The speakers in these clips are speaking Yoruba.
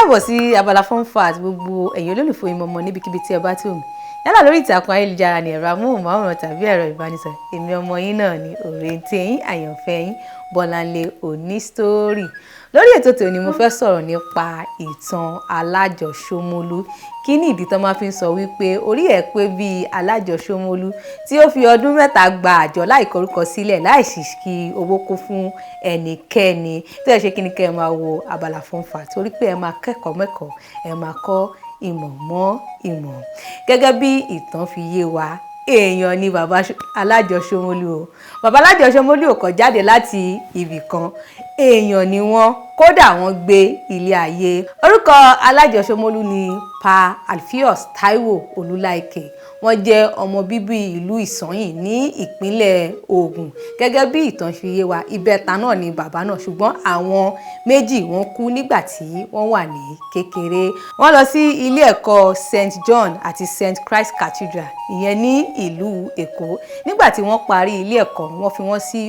káàbọ̀ sí abala Funfact gbogbo ẹ̀yin olólùfẹ́ ìmọ̀ọ́mọ́ níbikíbi tí ẹ bá tó mi yálà lórí ìtàkùn ayélujára ní ẹ̀rọ amóhùnmáwòrán tàbí ẹ̀rọ ìbánisọ̀rọ̀ èmi ọmọ yín náà ni òrèǹtẹ̀ yín àyànfẹ́ yín Bolanle Oni Story. Lórí ètò tòní mo fẹ́ sọ̀rọ̀ nípa ìtàn Alajo Somolu. Kí ni ìdí tó máa fi ń sọ wípé orí ẹ̀ pé bíi Alajo Somolu tí ó fi ọdún 3 gba àjọ láì kọrúkọ sílẹ̀ láì sì kí owó kó fún ẹnikẹ́ni tó ẹ ṣe kí ni kẹ́ ẹ máa wo abala Funfact torí pé ẹ máa kẹ́kọ̀ọ́ mẹ́kọ̀ọ́ ẹ máa kọ́ ìmọ̀ mọ́ ìmọ̀. Gẹ́gẹ́ bí ìtàn fi yé wa èèyàn ni bàbá Alajo Somolu o. Bàbá Alajo Somolu ò kọ̀ jáde láti ibì kan, èèyàn ni wọ́n, kódà wọ́n gbé ilé ayé. Orúkọ Alajo Somolu ni Pa Alpheus Taiwo Olúláìkè. Wọ́n jẹ́ ọmọ bíbí ìlú Ìsànyìn ní ìpínlẹ̀ Ògùn. Gẹ́gẹ́ bí ìtàn fi yé wa ìbẹ́ta náà ni bàbá náà ṣùgbọ́n àwọn méjì wọ́n kú nígbà tí wọ́n wà ní kékeré. Wọ́n lọ sí ilé ẹ̀kọ́ St John àti St Christ Cathedral ìyẹn ní ìlú Èkó. Nígbà tí wọ́n parí ilé ẹ̀kọ́ wọ́n fi wọ́n sí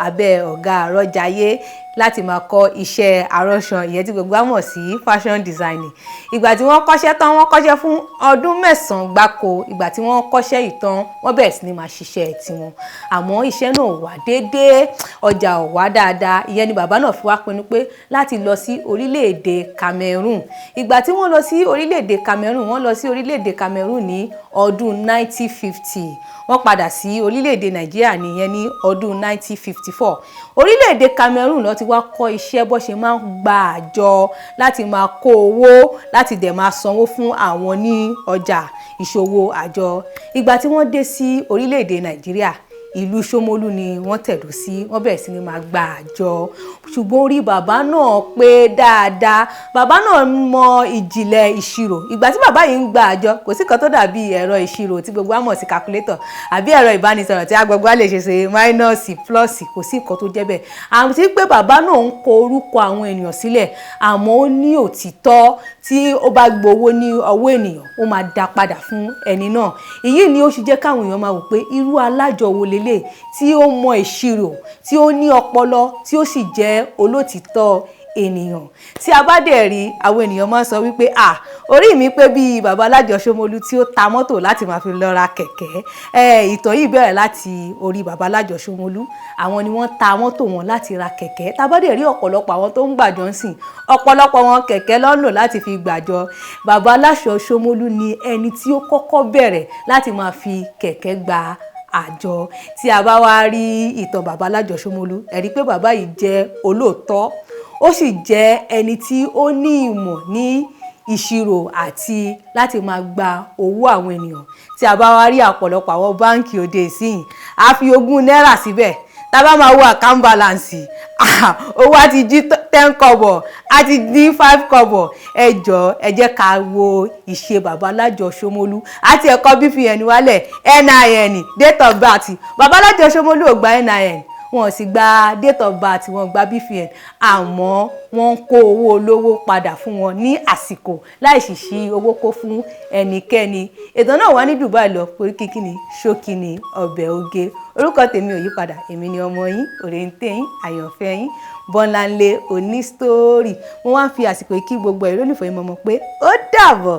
abẹ́ ọ̀gá àrọ́jayé láti máa kọ́ iṣẹ́ aránṣọ ìyẹn tí gbogbo á mọ̀ sí fashion designing. Ìgbà tí wọ́n kọ́ṣẹ́ tán wọ́n kọ́ṣẹ́ fún ọdún 9 gbáko. Ìgbà tí wọ́n kọ́ṣẹ́ ìtàn wọ́n bẹ̀rẹ̀ sí ní máa ṣiṣẹ́ tiwọn. Àmọ́ iṣẹ́ náà ò wá déédéé, ọjà ò wá dáadáa. Ìyẹn ni bàbá náà fi wá pinnu pé láti lọ sí orílẹ̀-èdè Cameroon. Ìgbà tí wọ́n lọ sí orílẹ̀-èdè Cameroon wọ́n lọ sí orílẹ̀-èdè Cameroon ní ọdún 1950. Wọ́n padà sí orílẹ̀-èdè Nàìjíríà nìyẹn ní ọdún 1954. Orílẹ̀-èdè Cameroon ló ti wá kọ́ iṣẹ́ bó ṣe máa ń gba àjọ láti máa kó owó láti dẹ̀ máa sanwó fún àwọn ní ọjà ìṣòwò àjọ. Ìgbà tí wọ́n dé sí orílẹ̀-èdè Nàìjíríà ìlú Somolu ni wọ́n tẹ̀dó sí, wọ́n bẹ̀rẹ̀ sí ní máa gba àjọ. Ṣùgbọ́n orí bàbá náà pé dáadáa. Bàbá náà mọ ìjìnlẹ̀ ìṣirò. Ìgbà tí bàbá yìí ń gba àjọ kò sí kan tó dàbí ẹ̀rọ ìṣirò tí gbogbo á mọ̀ sí calculator àbí ẹ̀rọ ìbánisọ̀rọ̀ tí gbogbo á lè ṣe minus plus kò sí nǹkan tó jẹ́ bẹ́ẹ̀. Àti pé bàbá náà ń kọ orúkọ àwọn ènìyàn sílẹ̀ àmọ́ ó ní òtítọ́ tí ó bá gbowó ní ọwọ́ ènìyàn ó máa dá padà fún ẹni náà. Èyí ni ó ṣe jẹ́ káwọn èèyàn máa wò pé irú alájọ wo lélẹ̀ tí ó mọ ìṣirò tí ó ní ọpọlọ tí ó sì jẹ́ olótìtọ́ ènìyàn. Tí a bá dẹ̀ rí àwọn ènìyàn máa ń sọ wípé orí mi pé bí bàbá Alajo Somolu tí ó ta mọ́tò láti máa fi lọ ra kẹ̀kẹ́. Ìtàn yìí bẹ̀rẹ̀ láti orí bàbá Alajo Somolu. Àwọn ni wọ́n ta mọ́tò wọn láti ra kẹ̀kẹ́. Tá bá dẹ̀ rí ọ̀pọ̀lọpọ̀ àwọn tó ń gbàjọ ń sìn ọ̀pọ̀lọpọ̀ wọn kẹ̀kẹ́ ló ń lò láti fi gbàjọ. Bàbá Alajo Somolu ni ẹni tí ó kọ́kọ́ bẹ̀rẹ̀ láti máa fi kẹ̀kẹ́ gba àjọ. Tí a bá wá rí ìtàn bàbá Alajo Somolu ẹ rí pé bàbá yìí jẹ́ olóòótọ́ ó sì jẹ́ ẹni tí ó ní ìmọ̀ ní ìṣirò àti láti máa gba owó àwọn ènìyàn. Tí a bá wá rí ọ̀pọ̀lọpọ̀ àwọn báǹkì òde ìsìn a fi 20 náírà síbẹ̀ tá bá máa wo account balance owó á ti jí 10 kọ́bọ̀ á ti dín 5 kọ́bọ̀. Ẹ jọ̀ọ́ ẹ jẹ́ ká wo ìṣe bàbá Alajo Somolu àti ẹ̀kọ́ BVN wálẹ̀ NIN date of birth. Bàbá Alajo Somolu ò gba NIN wọn sì gba date of birth wọn gba BVN àmọ́ wọ́n kó owó olówó padà fún wọn ní àsìkò láì sì ṣí owó kó fún ẹnikẹ́ni. Ètò náà wà ní Dubai lọ pé kíkíni ṣókíni ọbẹ̀ oge. Orúkọ tèmi ò yí padà èmi ni ọmọ yín òrèǹtẹ̀ yín àyànfẹ́ yín Bolanle Oni Story. Wọ́n wá ń fi àsìkò kí gbogbo ìrólùfẹ́ ìmọ̀ọ́mọ́ pé ó dàbọ̀.